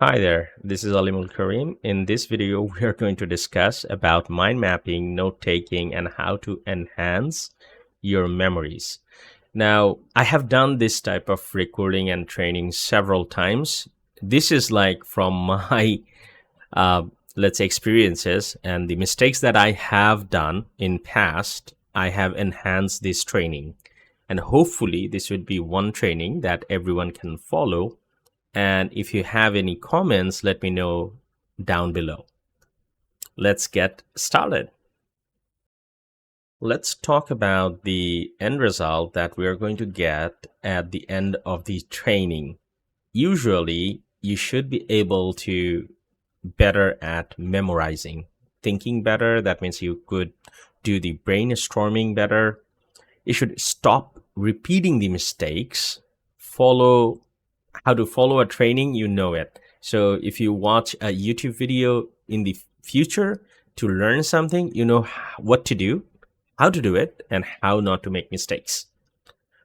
Hi there, this is Alim Ul Karim. In this video, we are going to discuss about mind mapping, note-taking, and how to enhance your memories. Now, I have done this type of recording and training several times. This is like from my, uh, let's say, experiences and the mistakes that I have done in past. I have enhanced this training. And hopefully, this would be one training that everyone can follow. And if you have any comments, let me know down below. Let's get started. Let's talk about the end result that we are going to get at the end of the training. Usually, you should be able to better at memorizing, thinking better. That means you could do the brainstorming better. You should stop repeating the mistakes, follow how to follow a training, you know it. So if you watch a YouTube video in the future to learn something, you know what to do, how to do it, and how not to make mistakes.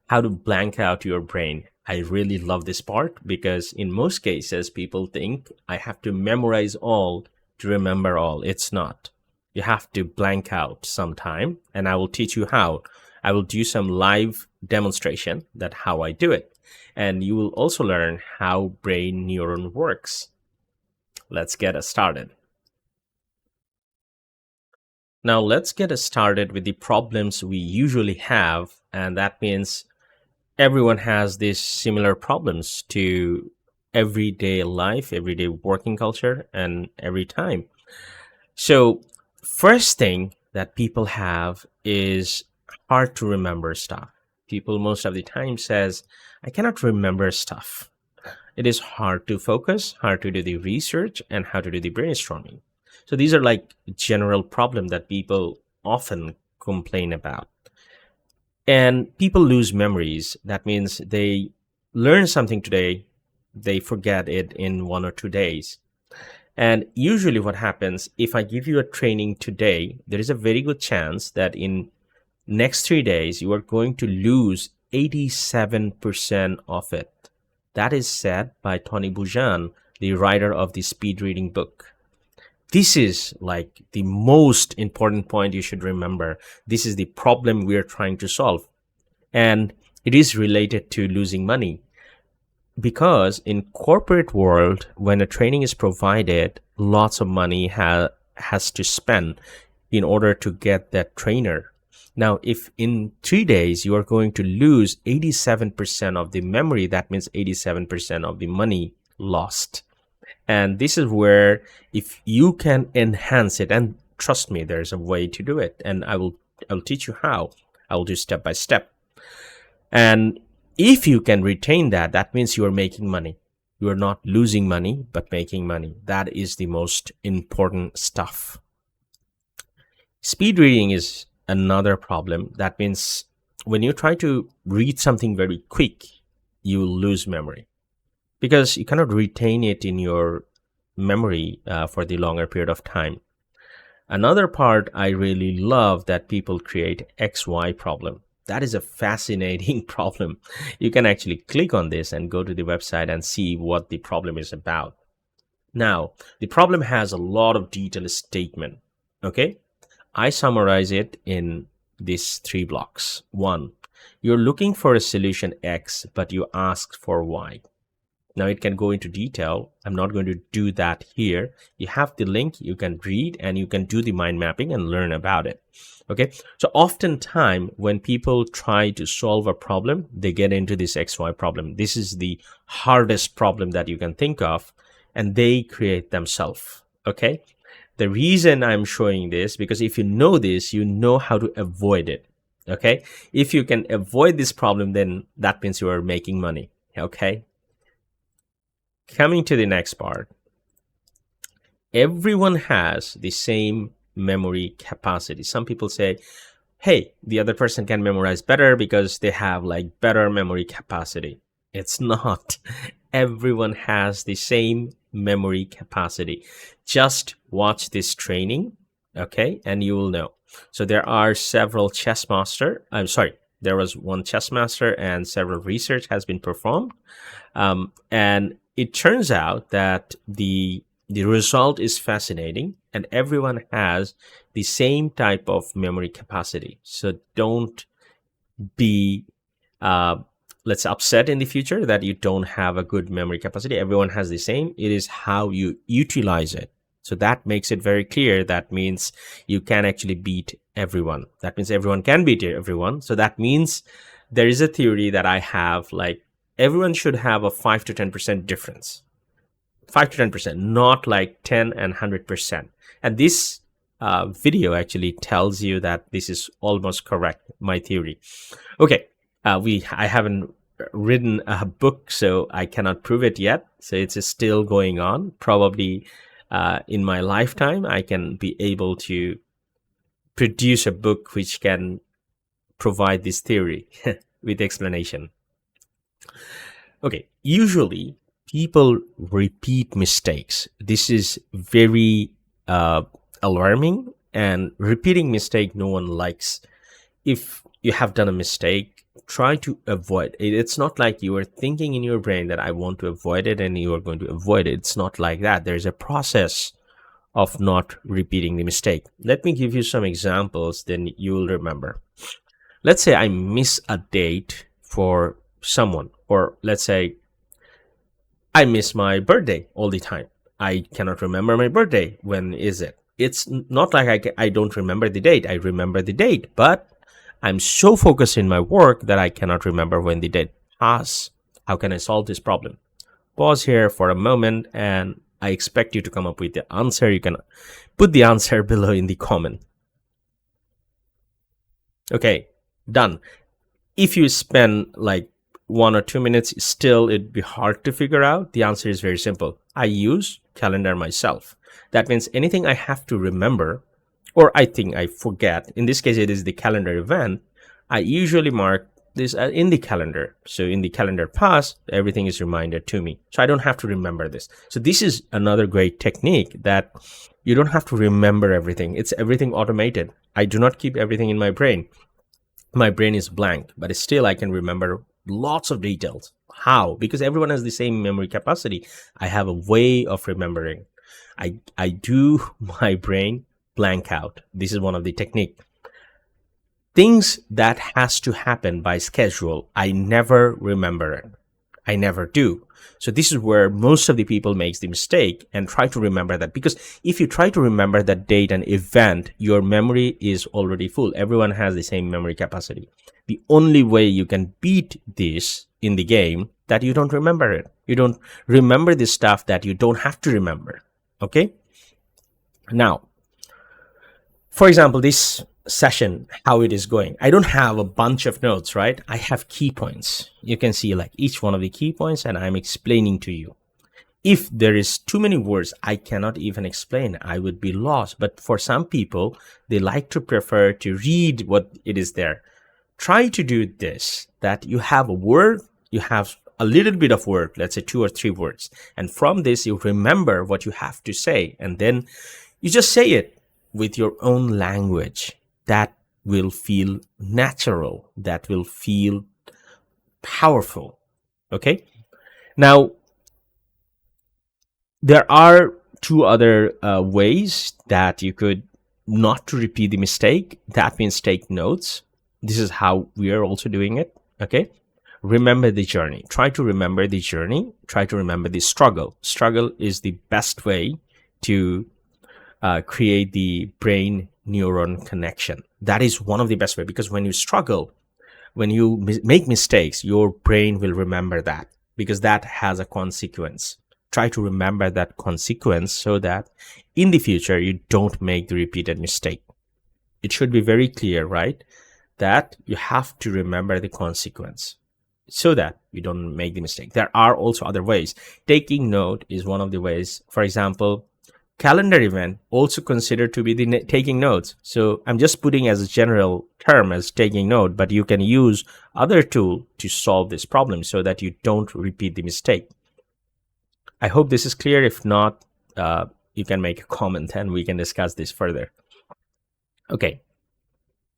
How to blank out your brain. I really love this part because in most cases, people think I have to memorize all to remember all. It's not. You have to blank out sometime, and I will teach you how. I will do some live demonstration that how I do it. And you will also learn how brain neuron works. Let's get us started. Now let's get us started with the problems we usually have, and that means everyone has these similar problems to everyday life, everyday working culture, and every time. So first thing that people have is hard to remember stuff. People most of the time says, I cannot remember stuff. It is hard to focus, hard to do the research, and how to do the brainstorming. So these are like general problem that people often complain about. And people lose memories. That means they learn something today, they forget it in 1 or 2 days. And usually what happens, if I give you a training today, there is a very good chance that in next 3 days, you are going to lose 87% of it. That is said by Tony Buzan, the writer of the speed reading book. This is like the most important point you should remember. This is the problem we are trying to solve. And it is related to losing money. Because in corporate world, when a training is provided, lots of money has to spend in order to get that trainer. Now, if in 3 days you are going to lose 87% of the memory, that means 87% of the money lost. And this is where if you can enhance it, and trust me, there's a way to do it, and I will teach you how. I will do step by step. And if you can retain that, that means you are making money. You are not losing money, but making money. That is the most important stuff. Speed reading is another problem. That means when you try to read something very quick, you will lose memory because you cannot retain it in your memory for the longer period of time. Another part I really love that people create XY problem. That is a fascinating problem. You can actually click on this and go to the website and see what the problem is about. Now, the problem has a lot of detailed statement. Okay. I summarize it in these 3 blocks. 1, you're looking for a solution X, but you asked for Y. Now it can go into detail. I'm not going to do that here. You have the link, you can read, and you can do the mind mapping and learn about it. Okay, so oftentimes when people try to solve a problem, they get into this XY problem. This is the hardest problem that you can think of, and they create themselves. Okay. The reason I'm showing this, because if you know this, you know how to avoid it. Okay. If you can avoid this problem, then that means you are making money. Okay. Coming to the next part. Everyone has the same memory capacity. Some people say, hey, the other person can memorize better because they have like better memory capacity. It's not. Everyone has the same memory capacity. Just watch this training, okay, and you will know. So there are several chess master. There was one chess master, and several research has been performed. And it turns out that the result is fascinating, and everyone has the same type of memory capacity. So don't be let's say upset in the future that you don't have a good memory capacity. Everyone has the same. It is how you utilize it. So that makes it very clear. That means you can actually beat everyone. That means everyone can beat everyone. So that means there is a theory that I have, like, everyone should have a 5 to 10% difference. 5 to 10%, not like 10 and 100%. And this video actually tells you that this is almost correct, my theory. Okay, I haven't written a book, so I cannot prove it yet. So it's still going on. Probably in my lifetime, I can be able to produce a book which can provide this theory with explanation. Okay, usually people repeat mistakes. This is very alarming, and repeating mistake no one likes. If you have done a mistake, try to avoid it. It's not like you are thinking in your brain that I want to avoid it and you are going to avoid it. It's not like that. There's a process of not repeating the mistake. Let me give you some examples, then you will remember. Let's say I miss a date for someone, or let's say I miss my birthday all the time. I cannot remember my birthday. When is it? It's not like I don't remember the date. I remember the date, but I'm so focused in my work that I cannot remember when the date passed. How can I solve this problem? Pause here for a moment, and I expect you to come up with the answer. You can put the answer below in the comment. Okay, done. If you spend like 1 or 2 minutes, still it'd be hard to figure out. The answer is very simple. I use calendar myself. That means anything I have to remember, or I think I forget, in this case it is the calendar event, I usually mark this in the calendar. So in the calendar past, everything is reminded to me. So I don't have to remember this. So this is another great technique, that you don't have to remember everything. It's everything automated. I do not keep everything in my brain. My brain is blank, but still I can remember lots of details. How? Because everyone has the same memory capacity. I have a way of remembering. I do my brain blank out. This is one of the technique. Things that has to happen by schedule, I never remember it. I never do. So this is where most of the people makes the mistake and try to remember that. Because if you try to remember that date and event, your memory is already full. Everyone has the same memory capacity. The only way you can beat this in the game, that you don't remember it. You don't remember the stuff that you don't have to remember. Okay? Now, for example, this session, how it is going. I don't have a bunch of notes, right? I have key points. You can see like each one of the key points, and I'm explaining to you. If there is too many words, I cannot even explain. I would be lost. But for some people, they like to prefer to read what it is there. Try to do this, that you have a word, you have a little bit of word, let's say 2 or 3 words. And from this, you remember what you have to say. And then you just say it with your own language. That will feel natural. That will feel powerful. Okay? Now, there are 2 other ways that you could not to repeat the mistake. That means take notes. This is how we are also doing it. Okay? Remember the journey. Try to remember the journey. Try to remember the struggle. Struggle is the best way to create the brain neuron connection. That is one of the best way, because when you struggle, when you make mistakes, your brain will remember that, because that has a consequence. Try to remember that consequence so that in the future you don't make the repeated mistake. It should be very clear, right? That you have to remember the consequence so that you don't make the mistake. There are also other ways. Taking note is one of the ways. For example, calendar event also considered to be the taking notes. So I'm just putting as a general term as taking note, but you can use other tool to solve this problem so that you don't repeat the mistake. I hope this is clear. If not, you can make a comment and we can discuss this further. Okay.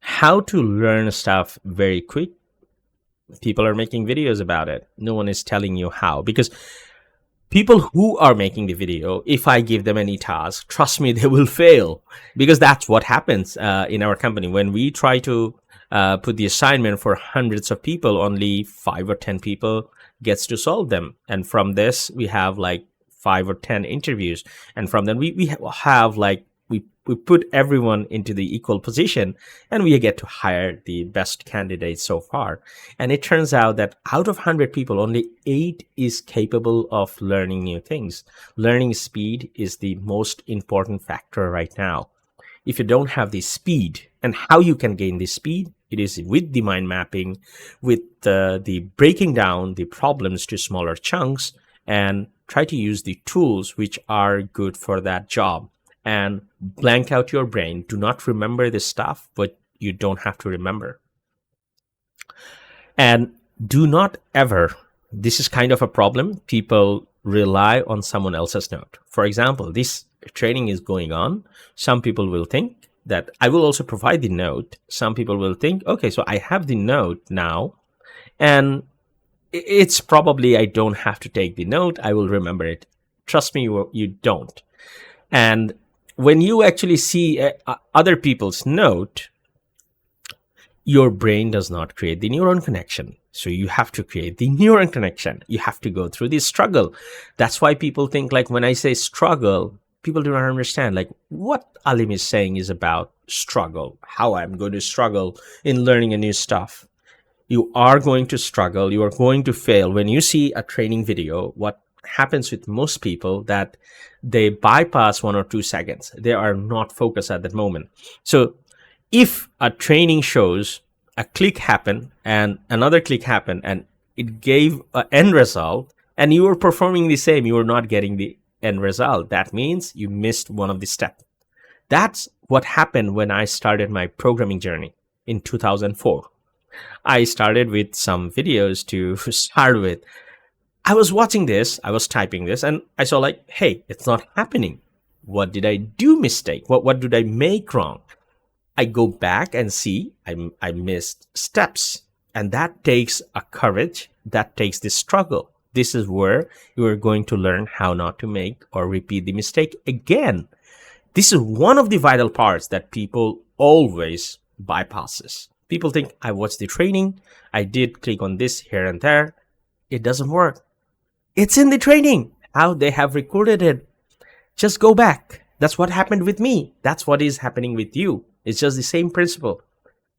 How to learn stuff very quick. People are making videos about it. No one is telling you how, because People who are making the video, if I give them any task, trust me, they will fail, because that's what happens in our company. When we try to put the assignment for hundreds of people, only 5 or 10 people gets to solve them. And from this, we have like 5 or 10 interviews. And from then we have like, we put everyone into the equal position, and we get to hire the best candidates so far. And it turns out that out of 100 people, only 8 is capable of learning new things. Learning speed is the most important factor right now. If you don't have the speed, and how you can gain the speed, it is with the mind mapping, with the breaking down the problems to smaller chunks, and try to use the tools which are good for that job. And blank out your brain. Do not remember the stuff, but you don't have to remember. And do not ever, this is kind of a problem, people rely on someone else's note. For example, this training is going on. Some people will think that I will also provide the note. Some people will think, okay, so I have the note now, and it's probably I don't have to take the note. I will remember it. Trust me, you don't. And when you actually see other people's note, your brain does not create the neuron connection. So you have to create the neuron connection. You have to go through this struggle. That's why people think, like, when I say struggle, people do not understand like what Alim is saying is about struggle, how I'm going to struggle in learning a new stuff. You are going to struggle. You are going to fail. When you see a training video, what happens with most people that they bypass 1 or 2 seconds. They are not focused at that moment. So if a training shows a click happen and another click happen and it gave an end result, and you were performing the same, you were not getting the end result, that means you missed one of the steps. That's what happened when I started my programming journey in 2004. I started with some videos to start with. I was watching this, I was typing this, and I saw like, hey, it's not happening. What did I do mistake? What did I make wrong? I go back and see I missed steps. And that takes a courage, that takes the struggle. This is where you are going to learn how not to make or repeat the mistake again. This is one of the vital parts that people always bypasses. People think, I watched the training, I did click on this here and there. It doesn't work. It's in the training, how they have recorded it. Just go back. That's what happened with me. That's what is happening with you. It's just the same principle.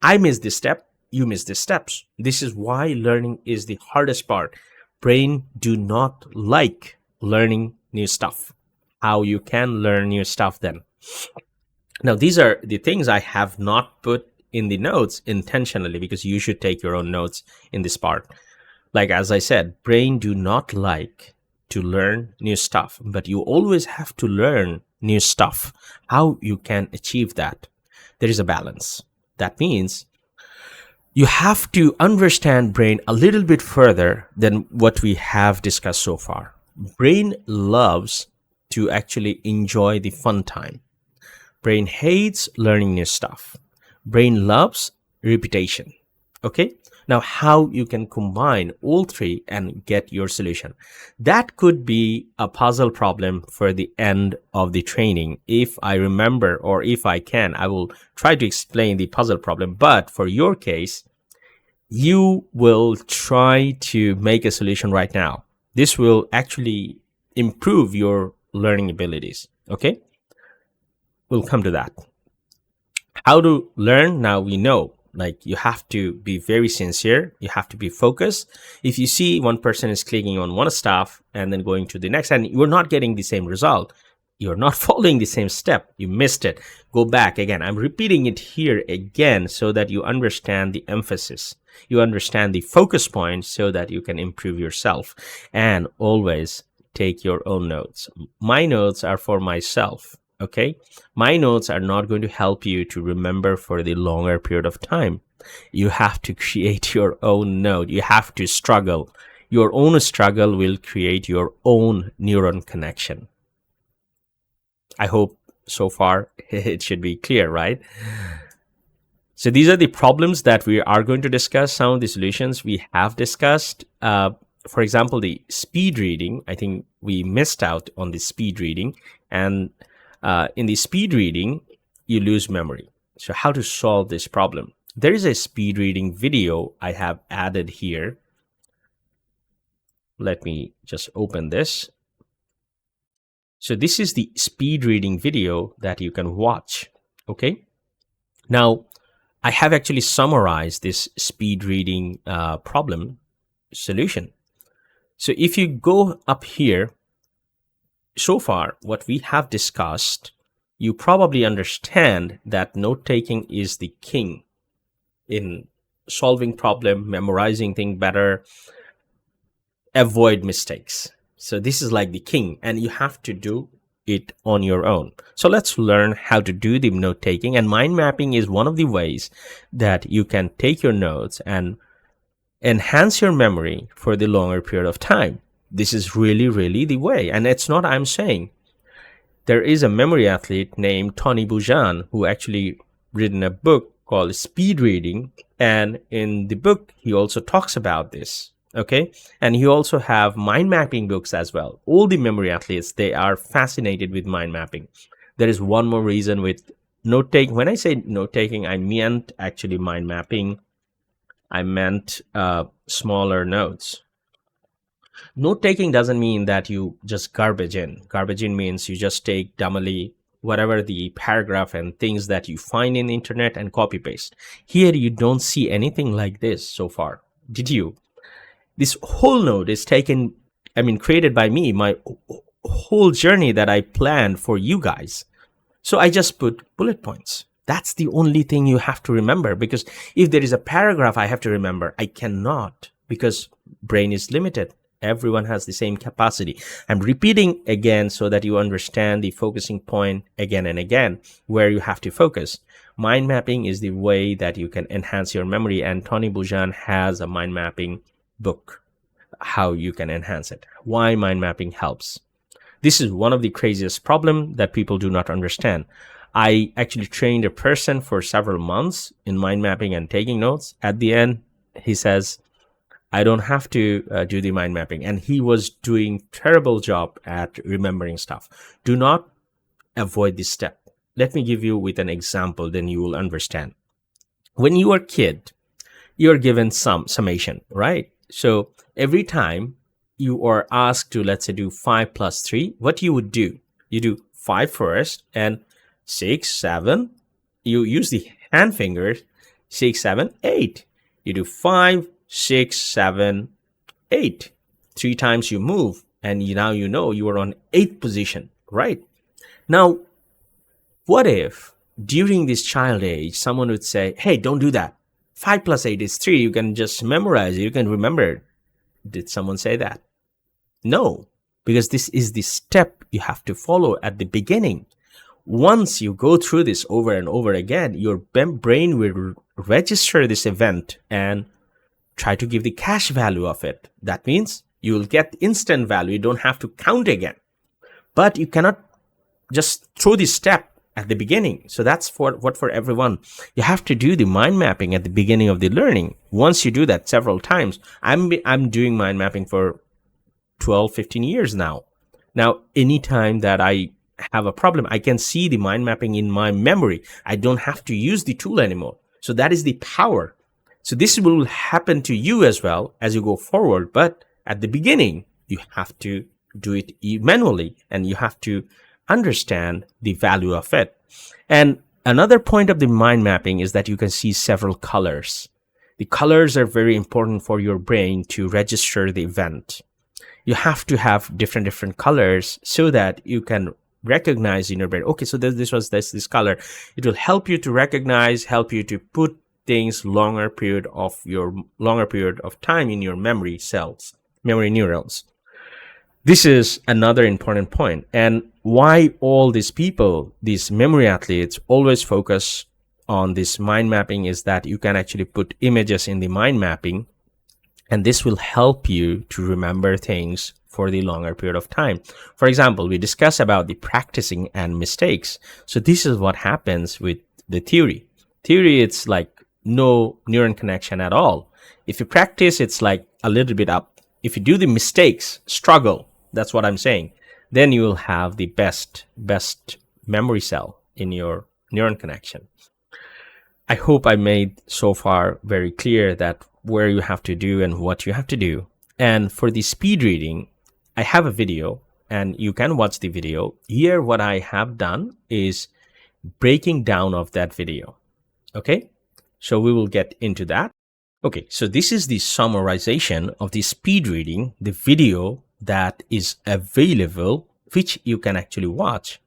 I missed this step. You missed the steps. This is why learning is the hardest part. Brain do not like learning new stuff. How you can learn new stuff then. Now, these are the things I have not put in the notes intentionally, because you should take your own notes in this part. Like, as I said, brain do not like to learn new stuff, but you always have to learn new stuff. How you can achieve that? There is a balance. That means you have to understand brain a little bit further than what we have discussed so far. Brain loves to actually enjoy the fun time. Brain hates learning new stuff. Brain loves repetition. Okay? Now, how you can combine all three and get your solution? That could be a puzzle problem for the end of the training. If I remember, or if I can, I will try to explain the puzzle problem. But for your case, you will try to make a solution right now. This will actually improve your learning abilities. Okay? We'll come to that. How to learn? Now we know. Like, you have to be very sincere. You have to be focused. If you see one person is clicking on one stuff and then going to the next, and you're not getting the same result, you're not following the same step, you missed it. Go back again. I'm repeating it here again so that you understand the emphasis. You understand the focus point so that you can improve yourself. And always take your own notes. My notes are for myself. Okay, my notes are not going to help you to remember for the longer period of time. You have to create your own note. You have to struggle. Your own struggle will create your own neuron connection. I hope so far it should be clear, right? So these are the problems that we are going to discuss. Some of the solutions we have discussed. For example, the speed reading, I think we missed out on the speed reading, and in the speed reading, you lose memory. So how to solve this problem? There is a speed reading video I have added here. Let me just open this. So this is the speed reading video that you can watch. Okay. Now, I have actually summarized this speed reading problem solution. So if you go up here, so far what we have discussed, you probably understand that note-taking is the king in solving problem, memorizing things better, avoid mistakes. So this is like the king, and you have to do it on your own. So let's learn how to do the note taking, and mind mapping is one of the ways that you can take your notes and enhance your memory for the longer period of time. This is really the way, and it's not I'm saying. There is a memory athlete named Tony Buzan who actually written a book called Speed Reading, and in the book he also talks about this. Okay, and you also have mind mapping books as well. All the memory athletes, they are fascinated with mind mapping. There is one more reason with note taking. When I say note taking, I meant actually mind mapping. I meant smaller notes. Note taking doesn't mean that you just garbage in. Garbage in means you just take dumbly whatever the paragraph and things that you find in the internet and copy paste. Here you don't see anything like this so far. Did you? This whole note is created by me, my whole journey that I planned for you guys. So I just put bullet points. That's the only thing you have to remember, because if there is a paragraph I have to remember, I cannot, because brain is limited. Everyone has the same capacity. I'm repeating again so that you understand the focusing point again and again, where you have to focus. Mind mapping is the way that you can enhance your memory, and Tony Buzan has a mind mapping book, how you can enhance it, why mind mapping helps. This is one of the craziest problems that people do not understand. I actually trained a person for several months in mind mapping and taking notes. At the end, he says, I don't have to do the mind mapping. And he was doing terrible job at remembering stuff. Do not avoid this step. Let me give you with an example, then you will understand. When you are a kid, you're given some summation, right? So every time you are asked to, let's say, do 5 plus 3, what you would do? You do 5 first, and 6, 7. You use the hand fingers, 6, 7, 8. You do 5, 6, 7, 8. 3 times you move, and now you know you are on 8th position, right? Now, what if during this child age, someone would say, hey, don't do that. 5 plus 8 is 3. You can just memorize it. You can remember it. Did someone say that? No, because this is the step you have to follow at the beginning. Once you go through this over and over again, your brain will register this event and try to give the cash value of it. That means you will get instant value. You don't have to count again. But you cannot just throw this step at the beginning. So that's for everyone. You have to do the mind mapping at the beginning of the learning. Once you do that several times, I'm doing mind mapping for 12, 15 years now. Now, anytime that I have a problem, I can see the mind mapping in my memory. I don't have to use the tool anymore. So that is the power. So this will happen to you as well as you go forward. But at the beginning, you have to do it manually, and you have to understand the value of it. And another point of the mind mapping is that you can see several colors. The colors are very important for your brain to register the event. You have to have different colors so that you can recognize in your brain, okay, so this was this color. It will help you to recognize, help you to put things longer period of time in your memory cells, memory neurons. This is another important point, and why all these people, these memory athletes, always focus on this mind mapping is that you can actually put images in the mind mapping, and this will help you to remember things for the longer period of time. For example, we discussed about the practicing and mistakes. So this is what happens with the theory. Theory, it's like no neuron connection at all. If you practice, it's like a little bit up. If you do the mistakes, struggle. That's what I'm saying. Then you will have the best memory cell in your neuron connection. I hope I made so far very clear that where you have to do and what you have to do. And for the speed reading, I have a video and you can watch the video. Here, what I have done is breaking down of that video. Okay, so we will get into that. Okay, so this is the summarization of the speed reading, the video that is available, which you can actually watch.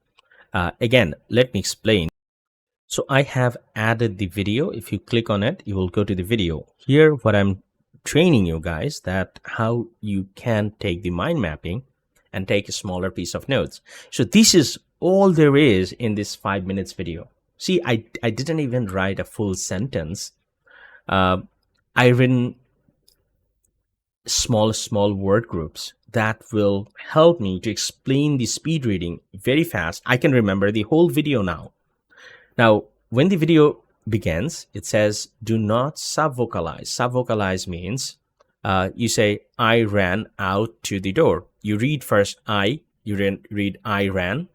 Again, let me explain. So I have added the video. If you click on it, you will go to the video. Here, what I'm training you guys, that how you can take the mind mapping and take a smaller piece of notes. So this is all there is in this 5 minutes video. See, I didn't even write a full sentence. I've written small word groups that will help me to explain the speed reading very fast. I can remember the whole video now. Now, when the video begins, it says, do not subvocalize. Subvocalize means you say, I ran out to the door. You read first I, you read I ran,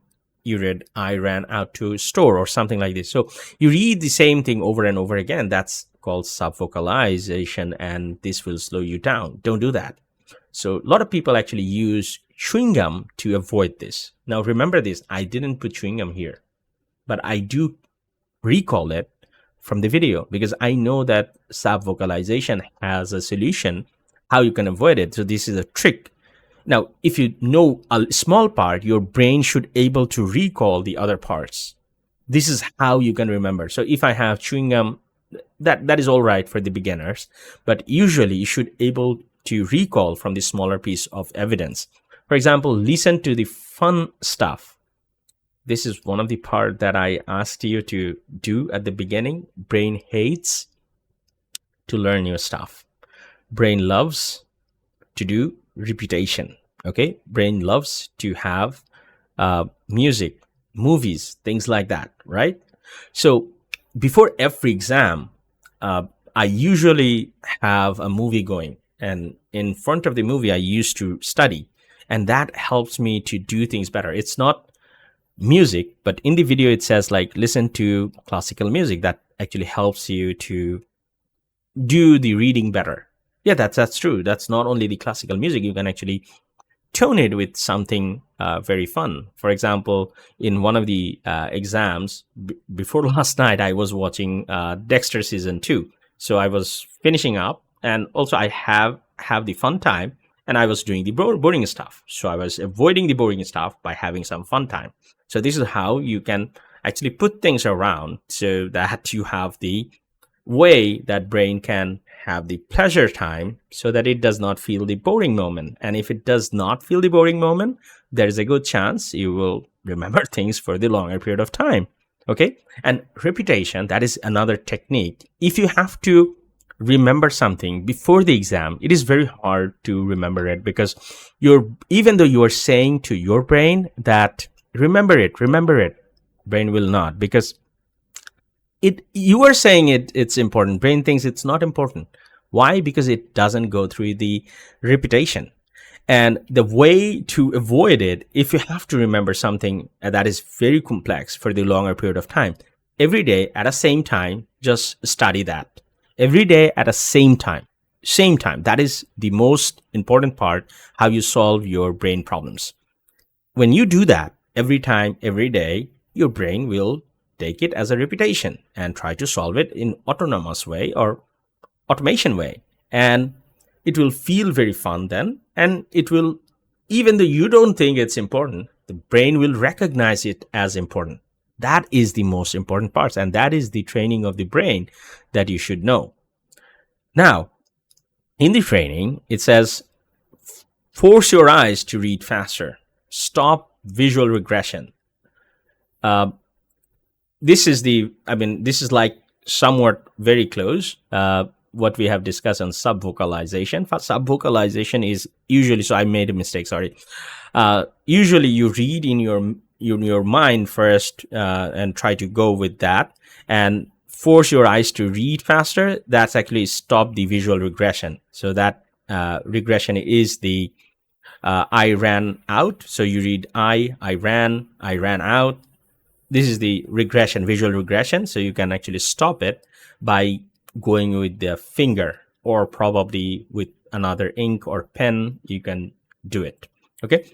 you read I ran out to a store or something like this. So you read the same thing over and over again. That's called subvocalization, and this will slow you down. Don't do that. So a lot of people actually use chewing gum to avoid this. Now remember this, I didn't put chewing gum here, but I do recall it from the video because I know that subvocalization has a solution how you can avoid it. So this is a trick. Now, if you know a small part, your brain should able to recall the other parts. This is how you can remember. So if I have chewing gum, that is all right for the beginners, but usually you should able to recall from the smaller piece of evidence. For example, listen to the fun stuff. This is one of the part that I asked you to do at the beginning. Brain hates to learn new stuff. Brain loves to do repetition. Okay, brain loves to have music, movies, things like that, right? So before every exam, I usually have a movie going, and in front of the movie I used to study, and that helps me to do things better. It's not music, but in the video it says like listen to classical music. That actually helps you to do the reading better. Yeah, that's true. That's not only the classical music. You can actually tone it with something very fun. For example, in one of the exams before last night, I was watching Dexter season 2. So I was finishing up, and also I have the fun time, and I was doing the boring stuff. So I was avoiding the boring stuff by having some fun time. So this is how you can actually put things around so that you have the way that brain can have the pleasure time so that it does not feel the boring moment. And if it does not feel the boring moment, there is a good chance you will remember things for the longer period of time. Okay. And repetition, that is another technique. If you have to remember something before the exam, it is very hard to remember it because even though you are saying to your brain that remember it, brain will not, because you are saying it's important. Brain thinks it's not important. Why? Because it doesn't go through the repetition. And the way to avoid it, if you have to remember something that is very complex for the longer period of time, every day at the same time, just study that. Every day at the same time. That is the most important part, how you solve your brain problems. When you do that every time, every day, your brain will take it as a repetition and try to solve it in autonomous way or automation way. And it will feel very fun then. And it will, even though you don't think it's important, the brain will recognize it as important. That is the most important part. And that is the training of the brain that you should know. Now, in the training, it says, force your eyes to read faster. Stop visual regression. This is like somewhat very close what we have discussed on subvocalization. Subvocalization is usually, so I made a mistake, sorry. Usually you read in your mind first and try to go with that, and force your eyes to read faster. That's actually stop the visual regression. So that regression is the I ran out. So you read I ran out. This is the regression, visual regression. So you can actually stop it by going with the finger, or probably with another ink or pen, you can do it. Okay.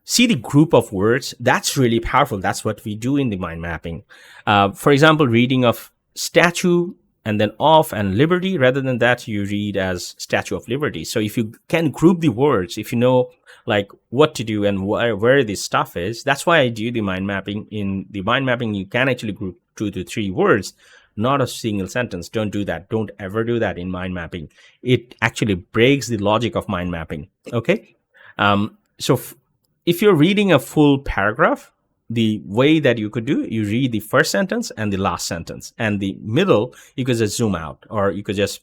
See the group of words. That's really powerful. That's what we do in the mind mapping. For example, reading of statue and then of and liberty. Rather than that, you read as Statue of Liberty. So if you can group the words, if you know like what to do and where this stuff is, that's why I do the mind mapping. In the mind mapping, you can actually group 2 to 3 words, not a single sentence. Don't do that. Don't ever do that in mind mapping. It actually breaks the logic of mind mapping. Okay. So if you're reading a full paragraph, the way that you could do, you read the first sentence and the last sentence, and the middle, you could just zoom out, or you could just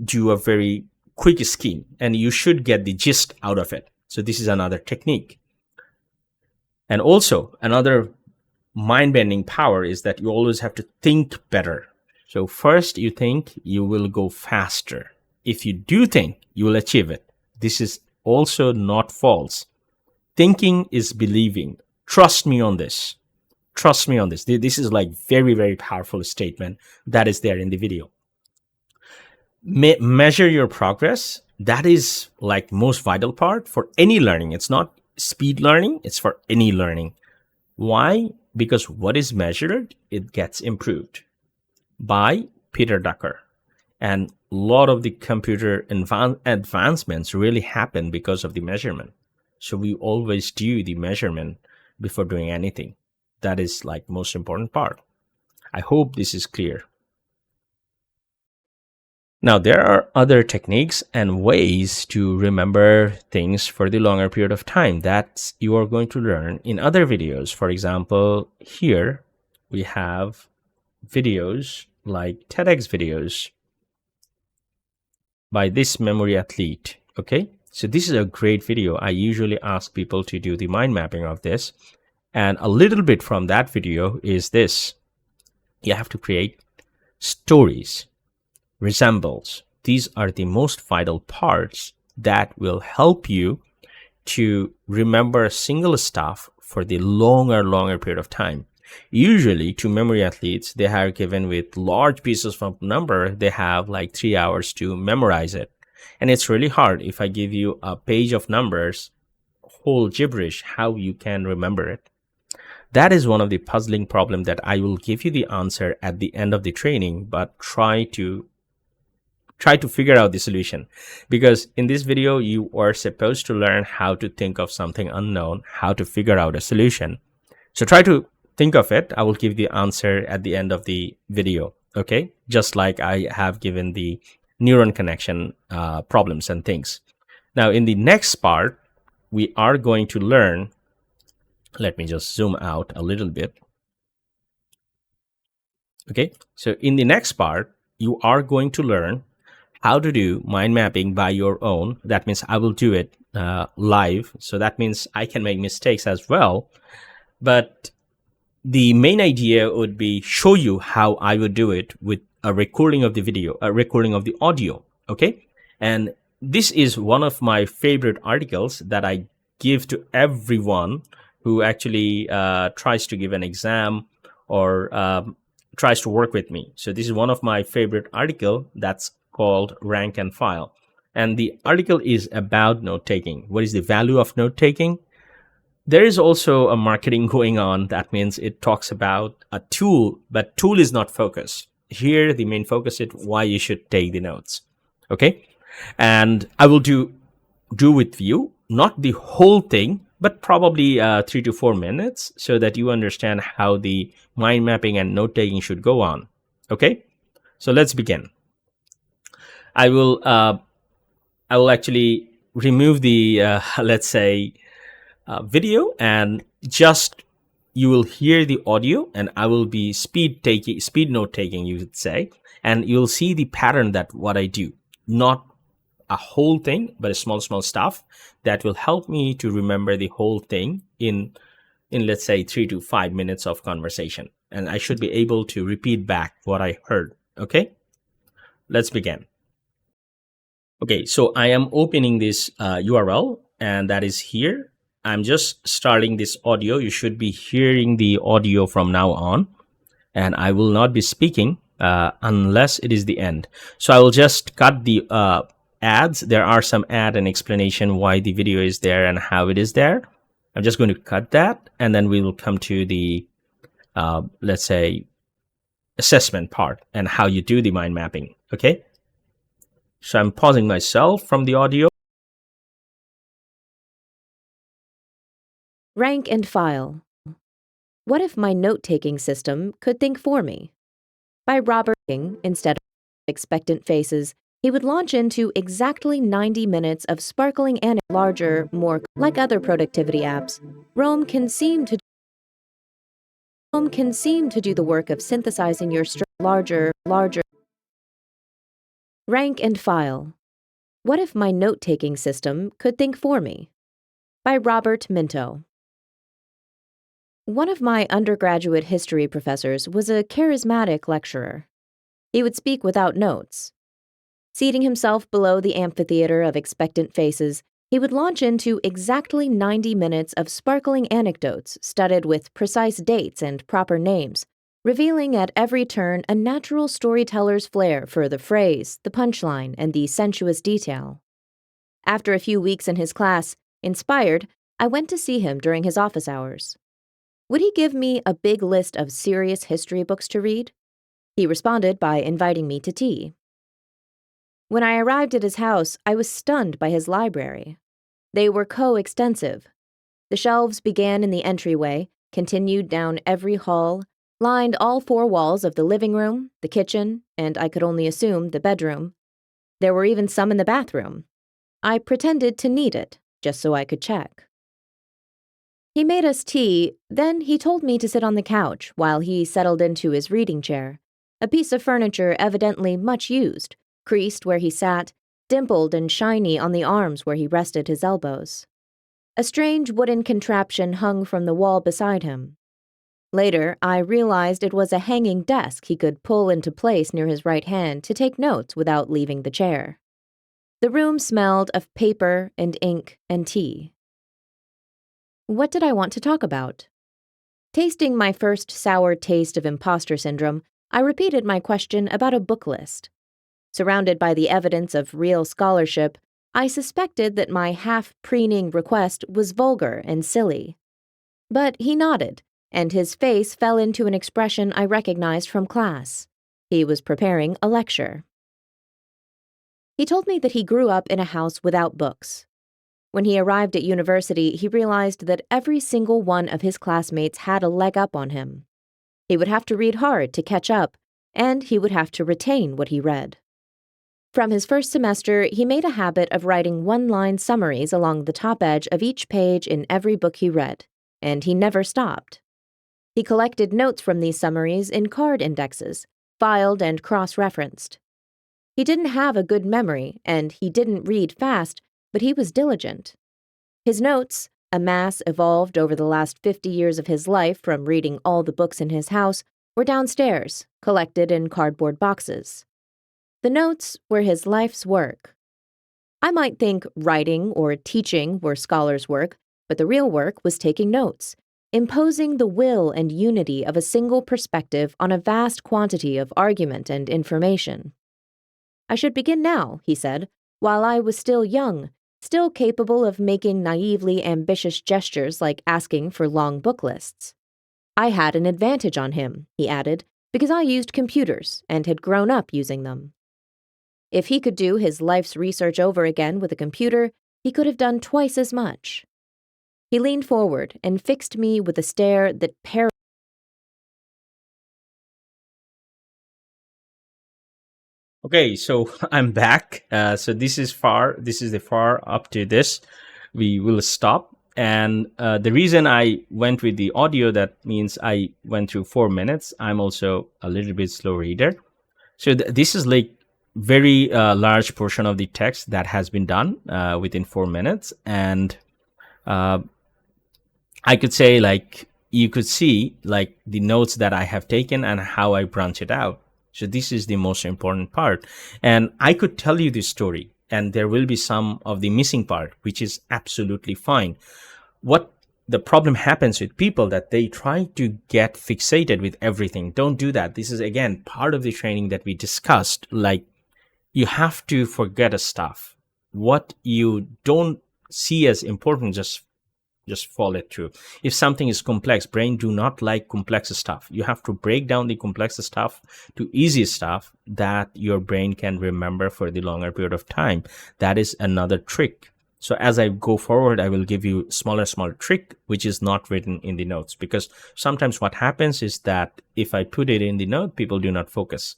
do a very quick skim, and you should get the gist out of it. So this is another technique. And also another mind-bending power is that you always have to think better. So first you think, you will go faster. If you do think, you will achieve it. This is also not false. Thinking is believing. Trust me on this. Trust me on this. This is like very, very powerful statement that is there in the video. Measure your progress. That is like most vital part for any learning. It's not speed learning. It's for any learning. Why? Because what is measured, it gets improved. By Peter Drucker. And a lot of the computer advancements really happen because of the measurement. So we always do the measurement before doing anything. That is like most important part. I hope this is clear. Now, there are other techniques and ways to remember things for the longer period of time that you are going to learn in other videos. For example, here we have videos like TEDx videos by this memory athlete. Okay, so this is a great video. I usually ask people to do the mind mapping of this. And a little bit from that video is this. You have to create stories, resembles. These are the most vital parts that will help you to remember single stuff for the longer period of time. Usually to memory athletes, they are given with large pieces of number. They have like 3 hours to memorize it. And it's really hard. If I give you a page of numbers, whole gibberish, how you can remember it. That is one of the puzzling problems that I will give you the answer at the end of the training, but try to figure out the solution. Because in this video, you are supposed to learn how to think of something unknown, how to figure out a solution. So try to think of it. I will give the answer at the end of the video. Okay. Just like I have given the neuron connection problems and things. Now, in the next part, we are going to learn. Let me just zoom out a little bit. Okay. So in the next part, you are going to learn how to do mind mapping by your own. That means I will do it live. So that means I can make mistakes as well. But the main idea would be show you how I would do it with a recording of the video, a recording of the audio. Okay. And this is one of my favorite articles that I give to everyone who actually tries to give an exam or tries to work with me. So this is one of my favorite article that's called Rank and File. And the article is about note-taking. What is the value of note-taking? There is also a marketing going on. That means it talks about a tool, but tool is not focus. Here, the main focus is why you should take the notes. Okay. And I will do with you, not the whole thing, but probably 3 to 4 minutes so that you understand how the mind mapping and note-taking should go on. Okay. So let's begin. I will actually remove the, let's say, video, and just you will hear the audio, and I will be speed note taking, you would say, and you'll see the pattern that what I do, not a whole thing, but a small stuff that will help me to remember the whole thing in let's say 3 to 5 minutes of conversation, and I should be able to repeat back what I heard. Okay, let's begin. Okay, so I am opening this URL, and that is here. I'm just starting this audio. You should be hearing the audio from now on, and I will not be speaking unless it is the end. So I will just cut the ads. There are some ad and explanation why the video is there and how it is there. I'm just going to cut that, and then we will come to the, let's say, assessment part and how you do the mind mapping. Okay. So I'm pausing myself from the audio. Rank and file. What if my note-taking system could think for me? By Robert King, instead of expectant faces, he would launch into exactly 90 minutes of sparkling and larger, more like other productivity apps. Rome can seem to do the work of synthesizing your larger. Rank and file. What if my note-taking system could think for me? By Robert Minto. One of my undergraduate history professors was a charismatic lecturer. He would speak without notes. Seating himself below the amphitheater of expectant faces, he would launch into exactly 90 minutes of sparkling anecdotes studded with precise dates and proper names, revealing at every turn a natural storyteller's flair for the phrase, the punchline, and the sensuous detail. After a few weeks in his class, inspired, I went to see him during his office hours. Would he give me a big list of serious history books to read? He responded by inviting me to tea. When I arrived at his house, I was stunned by his library. They were co-extensive. The shelves began in the entryway, continued down every hall, lined all four walls of the living room, the kitchen, and I could only assume the bedroom. There were even some in the bathroom. I pretended to need it, just so I could check. He made us tea, then he told me to sit on the couch while he settled into his reading chair, a piece of furniture evidently much used, creased where he sat, dimpled and shiny on the arms where he rested his elbows. A strange wooden contraption hung from the wall beside him. Later, I realized it was a hanging desk he could pull into place near his right hand to take notes without leaving the chair. The room smelled of paper and ink and tea. What did I want to talk about? Tasting my first sour taste of imposter syndrome, I repeated my question about a book list. Surrounded by the evidence of real scholarship, I suspected that my half-preening request was vulgar and silly. But he nodded, and his face fell into an expression I recognized from class. He was preparing a lecture. He told me that he grew up in a house without books. When he arrived at university, he realized that every single one of his classmates had a leg up on him. He would have to read hard to catch up, and he would have to retain what he read. From his first semester, he made a habit of writing one-line summaries along the top edge of each page in every book he read, and he never stopped. He collected notes from these summaries in card indexes, filed and cross-referenced. He didn't have a good memory, and he didn't read fast, but he was diligent. His notes, a mass evolved over the last 50 years of his life from reading all the books in his house, were downstairs, collected in cardboard boxes. The notes were his life's work. I might think writing or teaching were scholars' work, but the real work was taking notes, imposing the will and unity of a single perspective on a vast quantity of argument and information. I should begin now, he said, while I was still young, still capable of making naively ambitious gestures like asking for long book lists. I had an advantage on him, he added, because I used computers and had grown up using them. If he could do his life's research over again with a computer, he could have done twice as much. He leaned forward and fixed me with a stare that Okay, so I'm back. So this is the far up to this. We will stop. And the reason I went with the audio, that means I went through 4 minutes. I'm also a little bit slow reader. So this is like very large portion of the text that has been done within 4 minutes. And I could say, like, you could see like the notes that I have taken and how I branch it out. So this is the most important part. And I could tell you this story and there will be some of the missing part, which is absolutely fine. What the problem happens with people that they try to get fixated with everything. Don't do that. This is again part of the training that we discussed. Like, you have to forget a stuff. What you don't see as important, just follow it through. If something is complex, brain do not like complex stuff. You have to break down the complex stuff to easy stuff that your brain can remember for the longer period of time. That is another trick. So as I go forward, I will give you smaller trick, which is not written in the notes, because sometimes what happens is that if I put it in the note, people do not focus.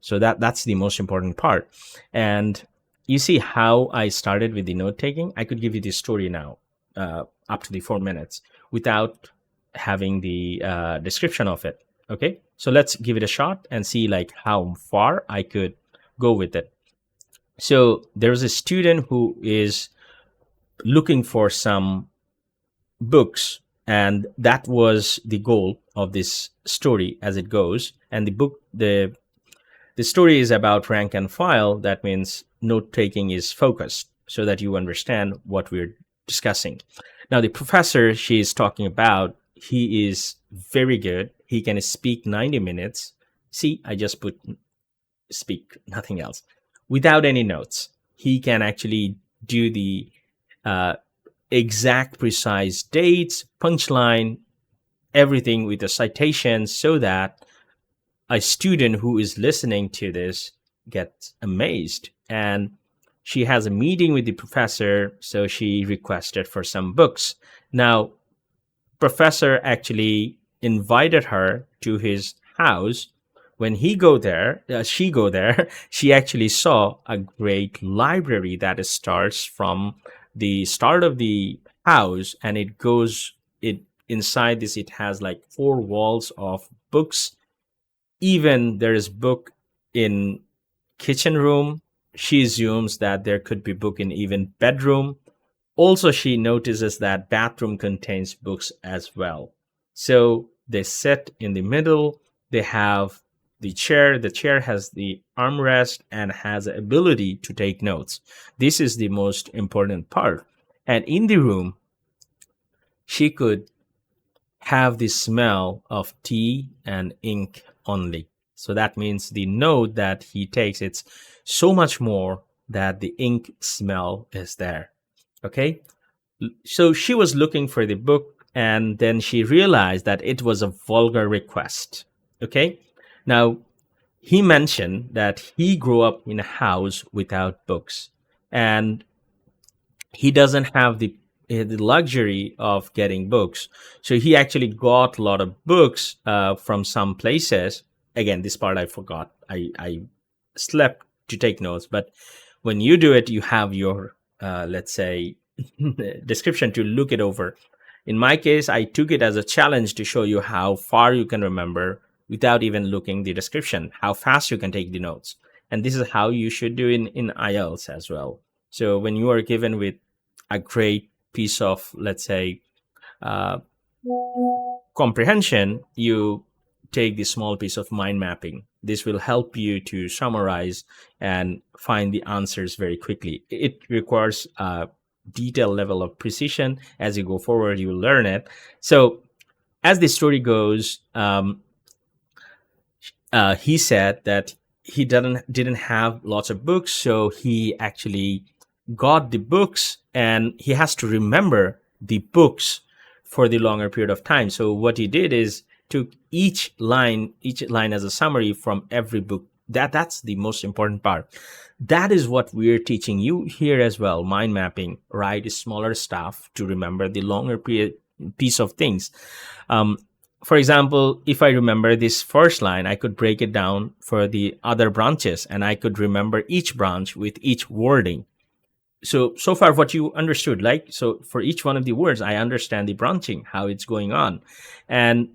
So that's the most important part. And you see how I started with the note taking. I could give you the story now, up to the 4 minutes, without having the description of it. Okay, so let's give it a shot and see like how far I could go with it. So there's a student who is looking for some books, and that was the goal of this story as it goes. And the story is about rank and file. That means note taking is focused so that you understand what we're discussing. Now, the professor she is talking about, he is very good. He can speak 90 minutes. See, I just put speak, nothing else, without any notes. He can actually do the exact precise dates, punchline, everything with a citation, so that a student who is listening to this gets amazed. And she has a meeting with the professor, so she requested for some books. Now, professor actually invited her to his house. When she go there, she actually saw a great library that starts from the start of the house, and it inside this, it has like 4 walls of books. Even there is book in kitchen room. She assumes that there could be book in even bedroom. Also, she notices that bathroom contains books as well. So they sit in the middle. They have the chair. The chair has the armrest and has the ability to take notes. This is the most important part. And in the room, she could have the smell of tea and ink only. So that means the note that he takes, it's so much more that the ink smell is there. Okay. So she was looking for the book, and then she realized that it was a vulgar request. Okay. Now, he mentioned that he grew up in a house without books, and he doesn't have the luxury of getting books. So he actually got a lot of books from some places. Again, this part I forgot. I slept to take notes, but when you do it, you have your, let's say, description to look it over. In my case, I took it as a challenge to show you how far you can remember without even looking the description, how fast you can take the notes. And this is how you should do in IELTS as well. So when you are given with a great piece of, let's say, comprehension, you take this small piece of mind mapping. This will help you to summarize and find the answers very quickly. It requires a detailed level of precision. As you go forward, you will learn it. So as the story goes, he said that he didn't have lots of books, so he actually got the books, and he has to remember the books for the longer period of time. So what he did is took each line as a summary from every book. That's the most important part. That is what we're teaching you here as well. Mind mapping, right? Smaller stuff to remember the longer piece of things. For example, if I remember this first line, I could break it down for the other branches, and I could remember each branch with each wording. So far what you understood, like, so for each one of the words, I understand the branching, how it's going on. And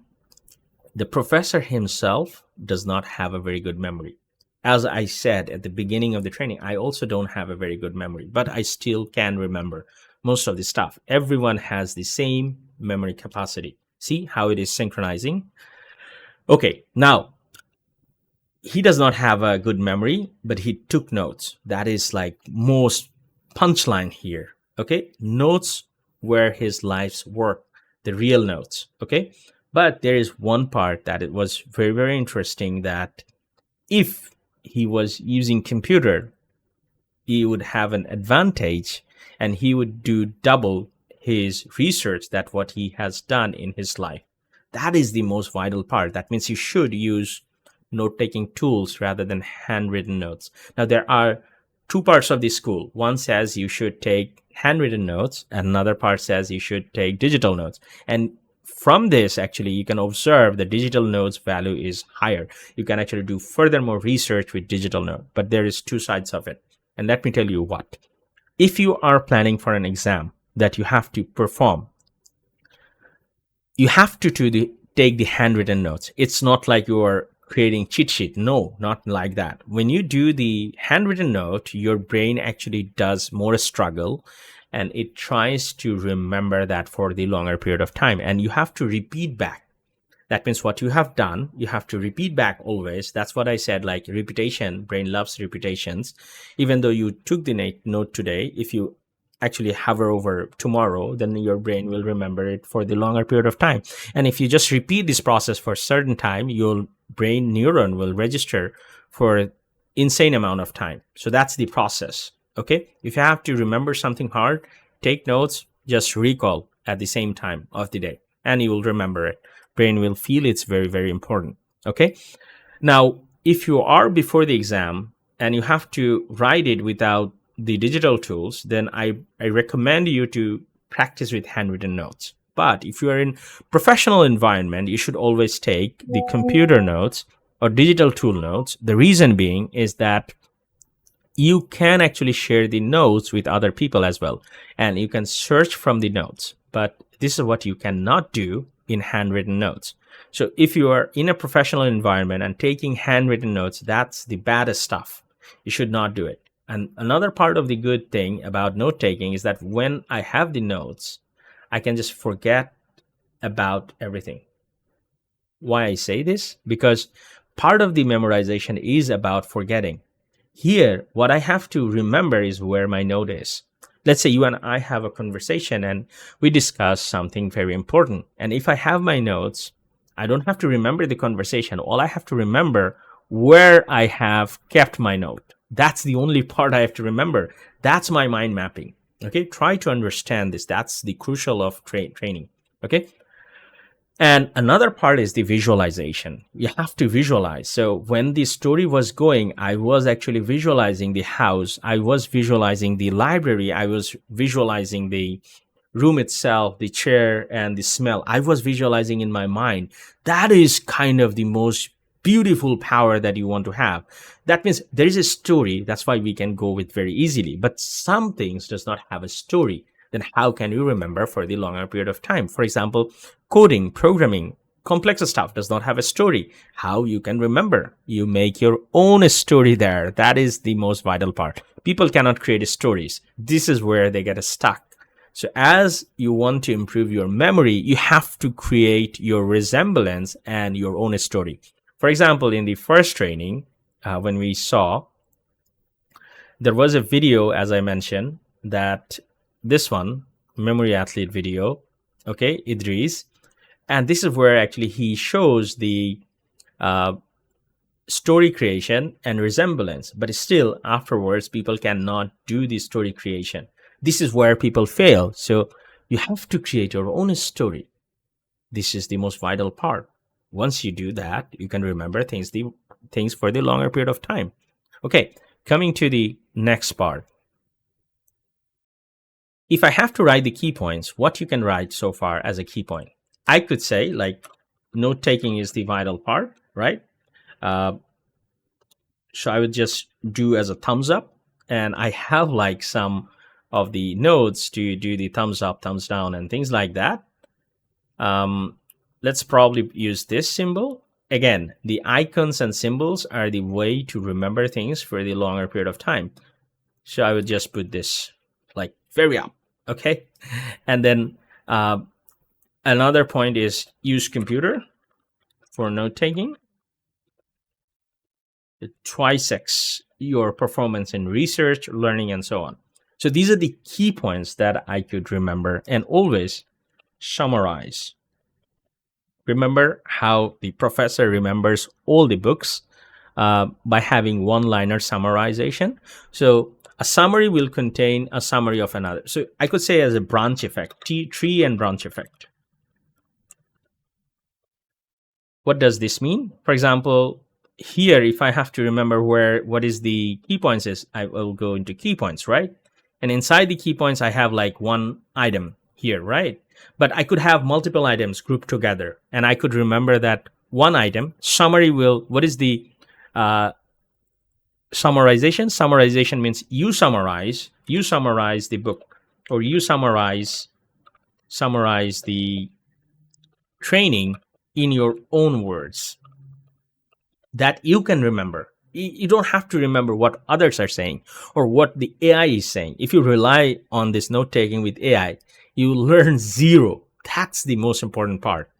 the professor himself does not have a very good memory. As I said at the beginning of the training, I also don't have a very good memory, but I still can remember most of the stuff. Everyone has the same memory capacity. See how it is synchronizing? Okay, now he does not have a good memory, but he took notes. That is like most punchline here. Okay, notes were his life's work, the real notes. Okay, but there is one part that it was very, very interesting, that if he was using computer, he would have an advantage, and he would do double his research that what he has done in his life. That is the most vital part. That means you should use note-taking tools rather than handwritten notes. Now, there are two parts of the school. One says you should take handwritten notes, and another part says you should take digital notes. And from this, actually, you can observe the digital notes value is higher. You can actually do furthermore research with digital note, but there is two sides of it. And let me tell you what. If you are planning for an exam that you have to perform, you have to take the handwritten notes. It's not like you are creating cheat sheet. No, not like that. When you do the handwritten note, your brain actually does more struggle, and it tries to remember that for the longer period of time. And you have to repeat back. That means what you have done, you have to repeat back always. That's what I said, like repetition, brain loves repetitions. Even though you took the note today, if you actually hover over tomorrow, then your brain will remember it for the longer period of time. And if you just repeat this process for a certain time, your brain neuron will register for insane amount of time. So that's the process. Okay. If you have to remember something hard, take notes, just recall at the same time of the day, and you will remember it. Brain will feel it's very, very important. Okay. Now, if you are before the exam and you have to write it without the digital tools, then I recommend you to practice with handwritten notes. But if you are in professional environment, you should always take the computer notes or digital tool notes. The reason being is that you can actually share the notes with other people as well, and you can search from the notes. But this is what you cannot do in handwritten notes. So if you are in a professional environment and taking handwritten notes, that's the baddest stuff. You should not do it. And another part of the good thing about note taking is that when I have the notes, I can just forget about everything. Why I say this? Because part of the memorization is about forgetting. Here, what I have to remember is where my note is. Let's say you and I have a conversation and we discuss something very important. And if I have my notes, I don't have to remember the conversation. All I have to remember where I have kept my note. That's the only part I have to remember. That's my mind mapping. Okay, try to understand this. That's the crucial of training. Okay. And another part is the visualization. You have to visualize. So when the story was going, I was actually visualizing the house. I was visualizing the library. I was visualizing the room itself, the chair, and the smell. I was visualizing in my mind. That is kind of the most beautiful power that you want to have. That means there is a story. That's why we can go with very easily. But some things does not have a story. Then how can you remember for the longer period of time? For example, coding, programming, complex stuff does not have a story. How you can remember? You make your own story there. That is the most vital part. People cannot create stories. This is where they get stuck. So as you want to improve your memory, you have to create your resemblance and your own story. For example, in the first training, when we saw, there was a video, as I mentioned, that this one, memory athlete video, okay, Idris. And this is where actually he shows the story creation and resemblance, but still afterwards, people cannot do the story creation. This is where people fail. So you have to create your own story. This is the most vital part. Once you do that, you can remember things for the longer period of time. Okay, coming to the next part. If I have to write the key points, what you can write so far as a key point? I could say like note taking is the vital part, right? So I would just do as a thumbs up, and I have like some of the notes to do the thumbs up, thumbs down, and things like that. Let's probably use this symbol. Again, the icons and symbols are the way to remember things for the longer period of time. So I would just put this like very up, okay? And then another point is use computer for note taking. twice X your performance in research, learning, and so on. So these are the key points that I could remember, and always summarize. Remember how the professor remembers all the books by having one-liner summarization. So a summary will contain a summary of another. So I could say as a branch effect, tree and branch effect. What does this mean? For example, here, if I have to remember what is the key points is, I will go into key points, right? And inside the key points, I have like one item here, right? But I could have multiple items grouped together, and I could remember that one item summary will, what is the summarization? Summarization means you summarize the book, or you summarize the training in your own words that you can remember. You don't have to remember what others are saying or what the AI is saying. If you rely on this note taking with AI, you learn zero. That's the most important part.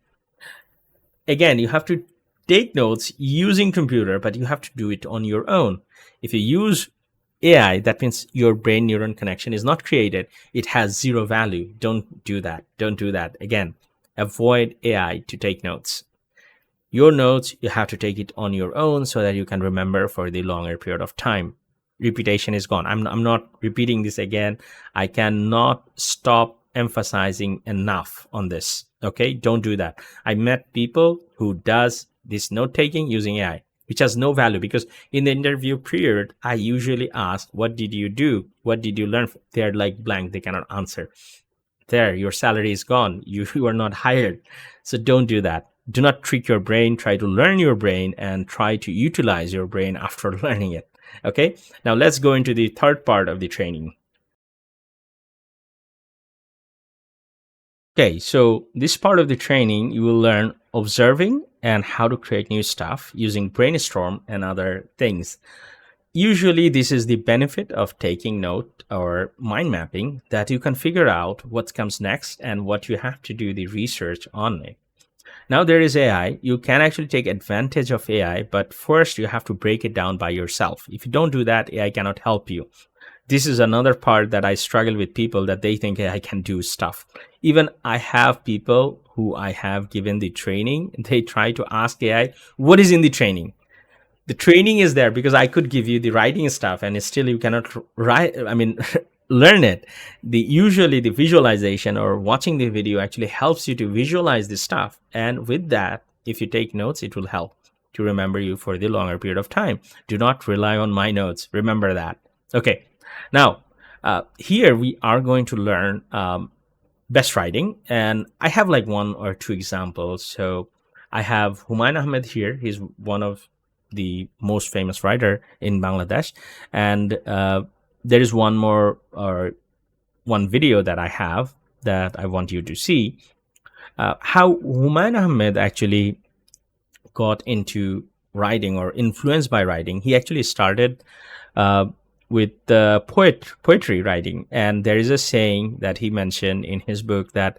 Again, you have to take notes using computer, but you have to do it on your own. If you use AI, that means your brain neuron connection is not created. It has zero value. Don't do that. Don't do that. Again, avoid AI to take notes. Your notes, you have to take it on your own so that you can remember for the longer period of time. Repetition is gone. I'm not repeating this again. I cannot stop emphasizing enough on this. Okay, don't do that. I met people who does this note taking using AI, which has no value, because in the interview period, I usually ask, what did you do? What did you learn? They're like blank. They cannot answer. There, your salary is gone. You are not hired. So don't do that. Do not trick your brain. Try to learn your brain and try to utilize your brain after learning it. Okay, now let's go into the third part of the training. Okay, so this part of the training, you will learn observing and how to create new stuff using Brainstorm and other things. Usually, this is the benefit of taking note or mind mapping, that you can figure out what comes next and what you have to do the research on it. Now there is AI. You can actually take advantage of AI, but first you have to break it down by yourself. If you don't do that, AI cannot help you. This is another part that I struggle with people, that they think AI can do stuff. Even I have people who I have given the training, they try to ask AI, what is in the training? The training is there because I could give you the writing stuff, and still you cannot write, learn it. Usually the visualization or watching the video actually helps you to visualize this stuff, and with that, if you take notes, it will help to remember you for the longer period of time. Do not rely on my notes. Remember that. Okay, now here we are going to learn best writing, and I have like one or two examples. So I have Humayun Ahmed here. He's one of the most famous writer in Bangladesh, and there is one more, or one video that I have that I want you to see, how Humayun Ahmed actually got into writing or influenced by writing. He actually started with poetry writing, and there is a saying that he mentioned in his book that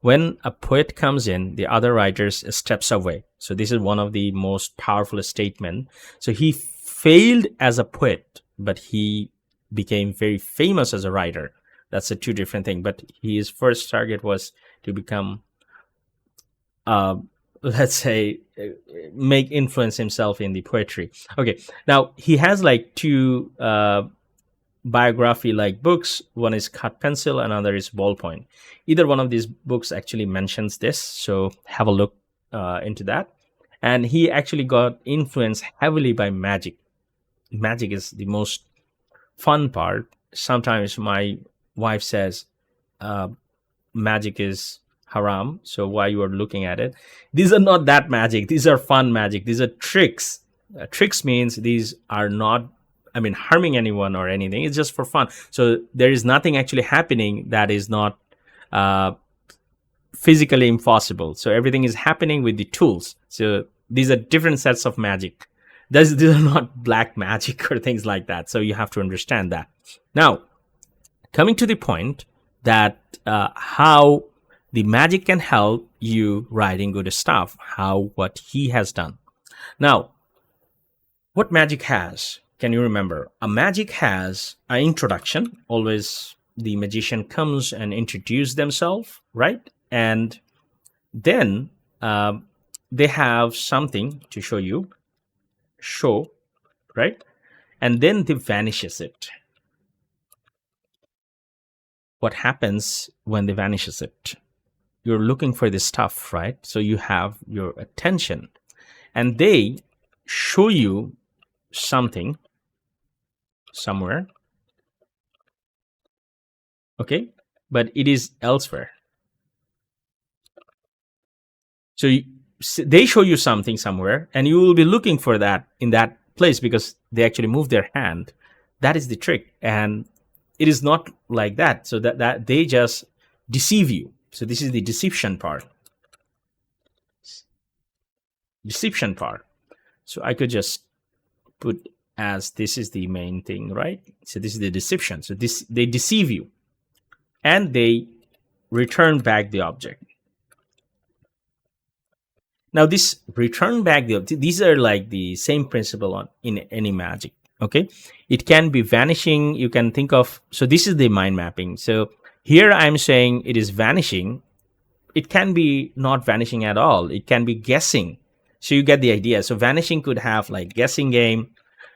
when a poet comes in, the other writers steps away. So this is one of the most powerful statement. So he failed as a poet, but he became very famous as a writer. That's a two different thing. But his first target was to become, let's say, make influence himself in the poetry. Okay, now he has like two biography like books. One is Cut Pencil, another is Ballpoint. Either one of these books actually mentions this, so have a look into that. And he actually got influenced heavily by magic. Magic is the most fun part. Sometimes my wife says magic is haram, so why you are looking at it? These are not that magic. These are fun magic. These are tricks. Tricks means these are not harming anyone or anything. It's just for fun. So there is nothing actually happening that is not physically impossible. So everything is happening with the tools. So these are different sets of magic. These are not black magic or things like that. So you have to understand that. Now, coming to the point that how the magic can help you writing good stuff, what he has done. Now, What magic has? Can you remember? A magic has an introduction. Always the magician comes and introduce themselves, right? And then they have something to show, right? And then they vanishes it. What happens when they vanishes it? You're looking for this stuff, right? So you have your attention, and they show you something somewhere, okay, but it is elsewhere. So they show you something somewhere, and you will be looking for that in that place because they actually move their hand. That is the trick, and it is not like that. So that they just deceive you. So this is the deception part. Deception part. So I could just put as this is the main thing, right? So this is the deception. So they deceive you, and they return back the object. Now this return back the object, these are like the same principle in any magic. Okay, it can be vanishing. You can think of, so this is the mind mapping. So here I'm saying it is vanishing. It can be not vanishing at all. It can be guessing. So you get the idea. So vanishing could have like guessing game.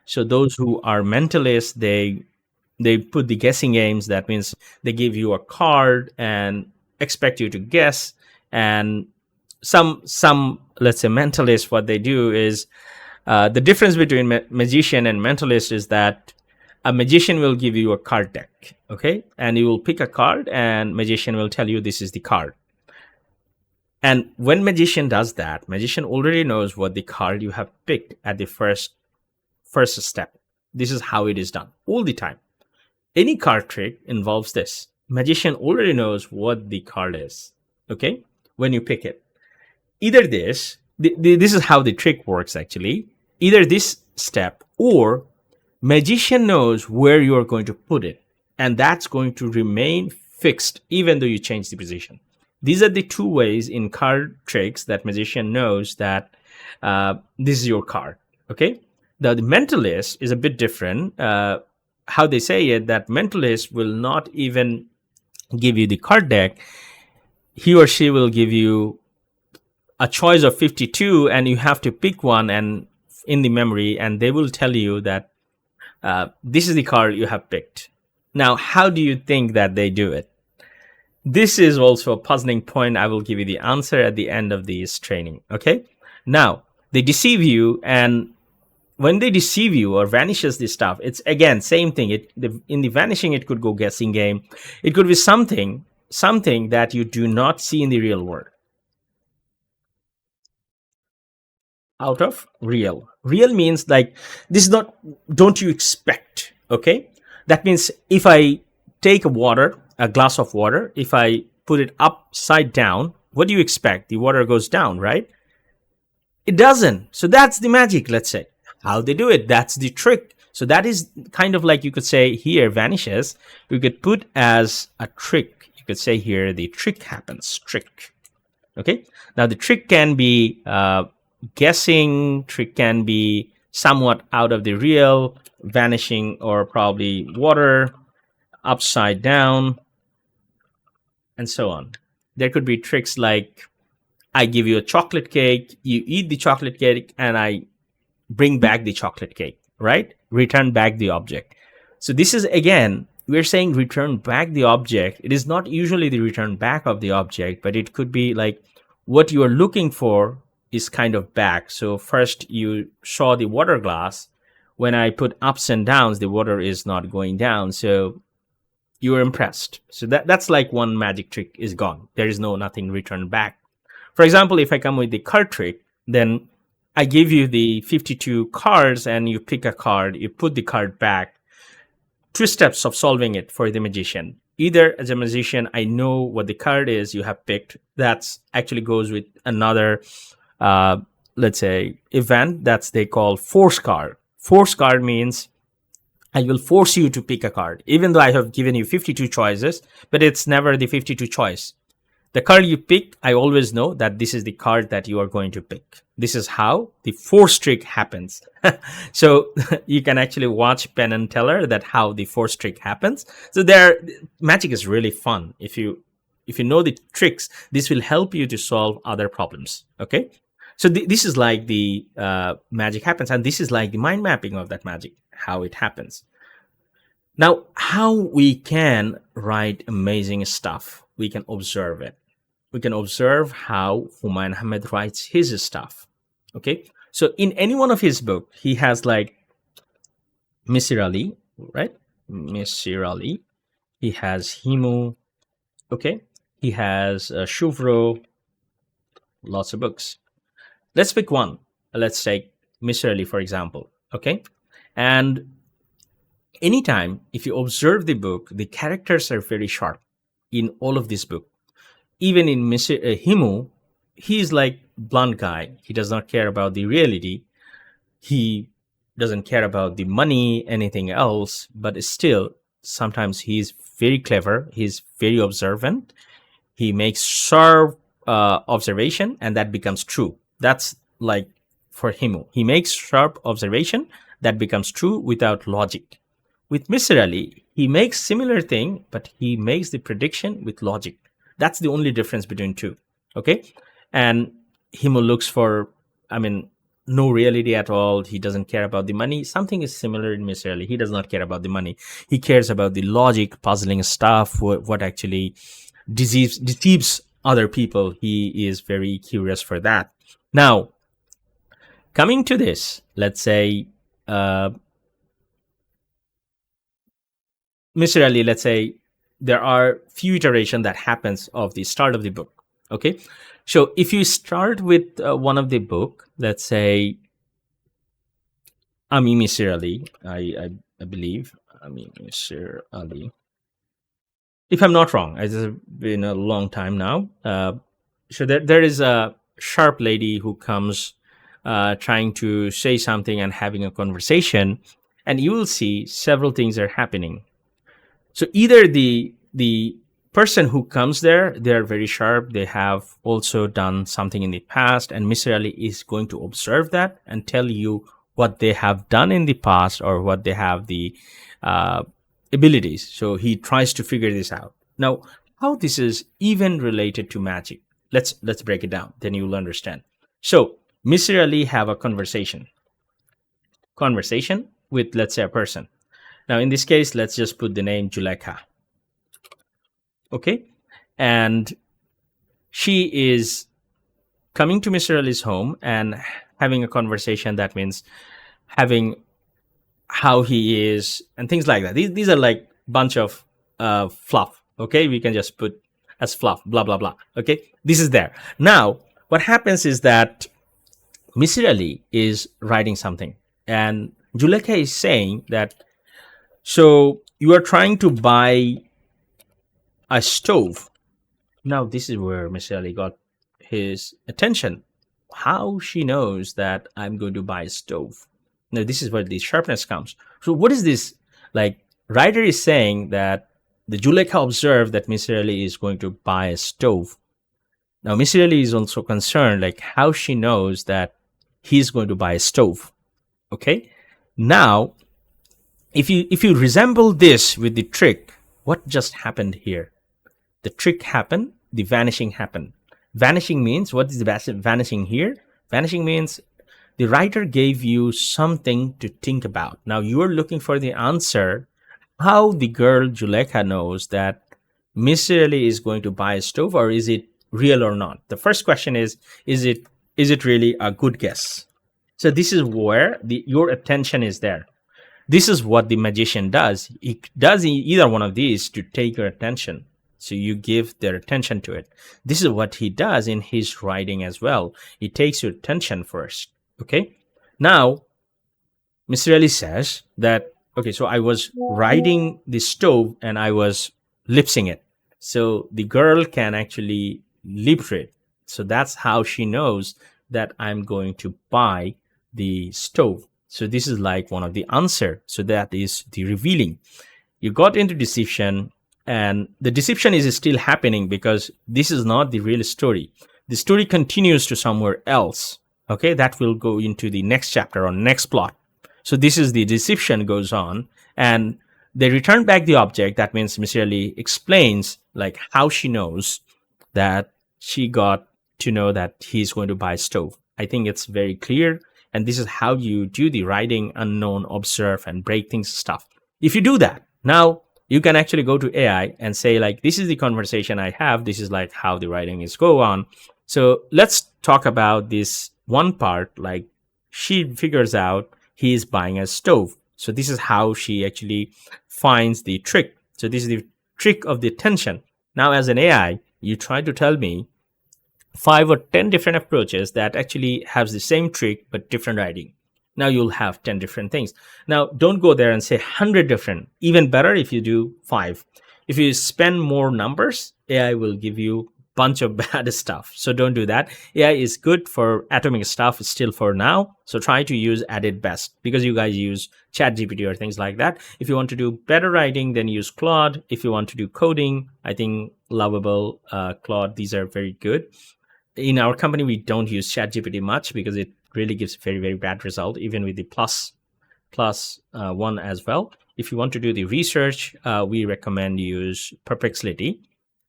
So those who are mentalists, they put the guessing games. That means they give you a card and expect you to guess. And some let's say mentalists, what they do is the difference between magician and mentalist is that a magician will give you a card deck, okay, and you will pick a card, and magician will tell you this is the card. And when magician does that, magician already knows what the card you have picked at the first step. This is how it is done all the time. Any card trick involves this. Magician already knows what the card is, okay, when you pick it. Either this is how the trick works actually. Either this step, or magician knows where you are going to put it, and that's going to remain fixed even though you change the position. These are the two ways in card tricks that magician knows that this is your card, okay? Now the mentalist is a bit different. How they say it, that mentalist will not even give you the card deck. He or she will give you a choice of 52, and you have to pick one and in the memory, and they will tell you that this is the card you have picked. Now, how do you think that they do it? This is also a puzzling point. I will give you the answer at the end of this training, okay? Now, they deceive you, and when they deceive you or vanishes this stuff, it's again, same thing. In the vanishing, it could go guessing game. It could be something that you do not see in the real world. Out of real. Real means like, this is not, don't you expect, okay? That means if I take a glass of water, if I put it upside down, what do you expect? The water goes down, right? It doesn't. So that's the magic, let's say. How they do it, that's the trick. So that is kind of like, you could say here vanishes. You could put as a trick. You could say here the trick happens, trick. Okay? Now the trick can be guessing, trick can be somewhat out of the real, vanishing, or probably water, upside down, and so on. There could be tricks like, I give you a chocolate cake, you eat the chocolate cake, and I bring back the chocolate cake, right? Return back the object. So this is, again, we're saying return back the object. It is not usually the return back of the object, but it could be like what you are looking for is kind of back. So first you saw the water glass. When I put ups and downs, the water is not going down. So you were impressed. So that's like one magic trick is gone. There is nothing returned back. For example, if I come with the card trick, then I give you the 52 cards and you pick a card, you put the card back. 2 steps of solving it for the magician. Either as a magician, I know what the card is you have picked. That's actually goes with another let's say event that's they call force card. Force card means I will force you to pick a card, even though I have given you 52 choices, but it's never the 52 choice. The card you pick, I always know that this is the card that you are going to pick. This is how the force trick happens. So you can actually watch Penn and Teller that how the force trick happens. So magic is really fun. If you know the tricks, this will help you to solve other problems. Okay. So this is like the magic happens, and this is like the mind mapping of that magic, how it happens. Now, how we can write amazing stuff, we can observe it. We can observe how Humayun Ahmed writes his stuff. Okay, so in any one of his book, he has like Misir Ali, right? Misir Ali. He has Himu. Okay, he has Shuvro. Lots of books. Let's pick one. Let's take Misir Ali, for example. Okay, and anytime if you observe the book, the characters are very sharp in all of this book. Even in Himu, he's like blunt guy. He does not care about the reality. He doesn't care about the money, anything else. But still, sometimes he's very clever. He's very observant. He makes sharp observation, and that becomes true. That's like for Himu. He makes sharp observation that becomes true without logic. With Mr. Ali, he makes similar thing, but he makes the prediction with logic. That's the only difference between two. Okay. And Himu looks for, no reality at all. He doesn't care about the money. Something is similar in Mr. Ali. He does not care about the money. He cares about the logic, puzzling stuff, what actually deceives other people. He is very curious for that. Now, coming to this, let's say, Mr. Ali, let's say there are few iterations that happens of the start of the book. Okay, so if you start with one of the book, let's say Misir Ali, I believe Misir Ali. If I'm not wrong, it's been a long time now. So there is a sharp lady who comes trying to say something and having a conversation, and you will see several things are happening. So either the person who comes there, they're very sharp. They have also done something in the past, and Mr. Ali is going to observe that and tell you what they have done in the past or what they have the abilities. So he tries to figure this out. Now, how this is even related to magic? Let's break it down. Then you'll understand. So Mr. Ali have a conversation with, let's say, a person. Now, in this case, let's just put the name Juleka. Okay. And she is coming to Mr. Ali's home and having a conversation. That means having how he is and things like that. These are like bunch of fluff. Okay. We can just put as fluff, blah, blah, blah. Okay. This is there. Now, what happens is that Mr. Ali is writing something, and Juleka is saying that, so you are trying to buy a stove. Now, this is where Mr. Ali got his attention. How she knows that I'm going to buy a stove? Now, this is where the sharpness comes. So what is this? Like, writer is saying that the Juleka observed that Mr. Ali is going to buy a stove. Now, Mr. Ali is also concerned, like, how she knows that he's going to buy a stove. Okay. Now, if you resemble this with the trick, what just happened here? The trick happened, the vanishing happened. Vanishing means, what is the vanishing here? Vanishing means the writer gave you something to think about. Now you are looking for the answer, how the girl Juleka knows that Mr. Ali is going to buy a stove, or is it real or not? The first question is it really a good guess? So this is where your attention is there. This is what the magician does. He does either one of these to take your attention. So you give their attention to it. This is what he does in his writing as well. He takes your attention first. Okay. Now, Mr. Ali says that, okay, so I was writing the stove and I was lipsing it. So the girl can actually lip read. So that's how she knows that I'm going to buy the stove. So this is like one of the answer. So that is the revealing. You got into deception. And the deception is still happening because this is not the real story. The story continues to somewhere else. Okay, that will go into the next chapter or next plot. So this is the deception goes on, and they return back the object. That means Misir explains like how she knows that she got to know that he's going to buy a stove. I think it's very clear, and this is how you do the writing unknown, observe, and break things stuff. If you do that, now you can actually go to AI and say like, this is the conversation I have. This is like how the writing is go on. So let's talk about this one part. Like she figures out he's buying a stove. So this is how she actually finds the trick. So this is the trick of the attention. Now as an AI, you try to tell me 5 or 10 different approaches that actually has the same trick but different writing. Now you'll have 10 different things. Now don't go there and say 100 different. Even better if you do 5. If you spend more numbers, AI will give you bunch of bad stuff. So don't do that. AI is good for atomic stuff still for now. So try to use at it best, because you guys use ChatGPT or things like that. If you want to do better writing, then use Claude. If you want to do coding, I think Lovable, Claude, these are very good. In our company, we don't use ChatGPT much because it really gives very, very bad result, even with the plus one as well. If you want to do the research, we recommend use Perplexity.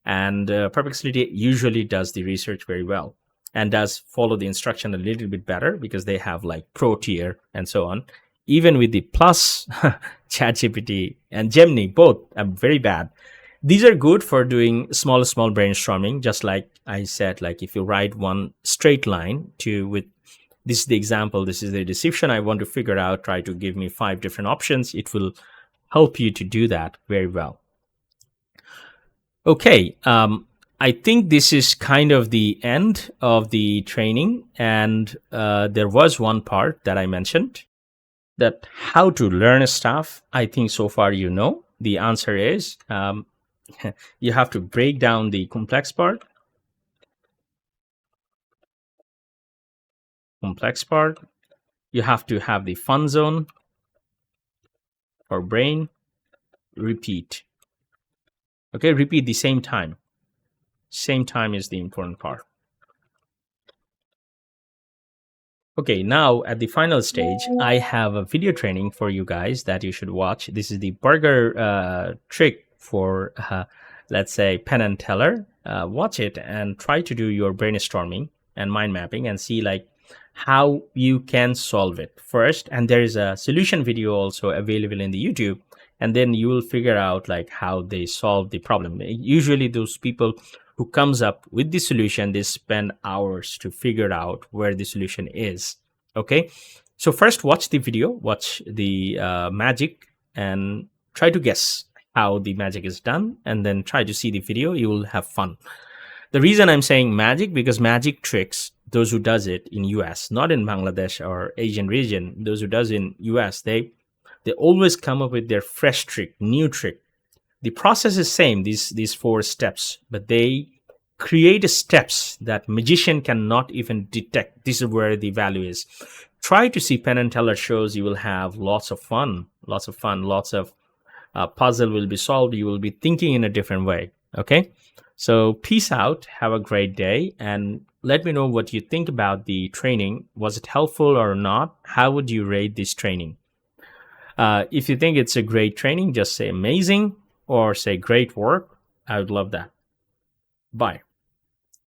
And Perplexity usually does the research very well and does follow the instruction a little bit better because they have like pro tier and so on. Even with the plus, ChatGPT and Gemini, both are very bad. These are good for doing small brainstorming, just like I said, like if you write one straight line with this is the example, this is the deception I want to figure out, try to give me 5 different options. It will help you to do that very well. Okay, I think this is kind of the end of the training, and there was one part that I mentioned, that how to learn stuff. I think so far you know. The answer is you have to break down the complex part. You have to have the fun zone for brain. Repeat. Okay, repeat the same time. Same time is the important part. Okay, now at the final stage, I have a video training for you guys that you should watch. This is the burger trick for, let's say, Penn and Teller. Watch it and try to do your brainstorming and mind mapping and see like how you can solve it first. And there is a solution video also available in the YouTube. And then you will figure out like how they solve the problem. Usually those people who comes up with the solution, they spend hours to figure out where the solution is. Okay, so first watch the video, watch the magic, and try to guess how the magic is done, and then try to see the video. You will have fun. The reason I'm saying magic, because magic tricks, those who does it in US, not in Bangladesh or Asian region, those who does in US, they always come up with their fresh trick, new trick. The process is same, these 4 steps, but they create steps that magician cannot even detect. This is where the value is. Try to see Penn and Teller shows. You will have lots of fun, lots of puzzle will be solved. You will be thinking in a different way. Okay, so peace out. Have a great day, and let me know what you think about the training. Was it helpful or not? How would you rate this training? If you think it's a great training, just say amazing or say great work. I would love that. Bye.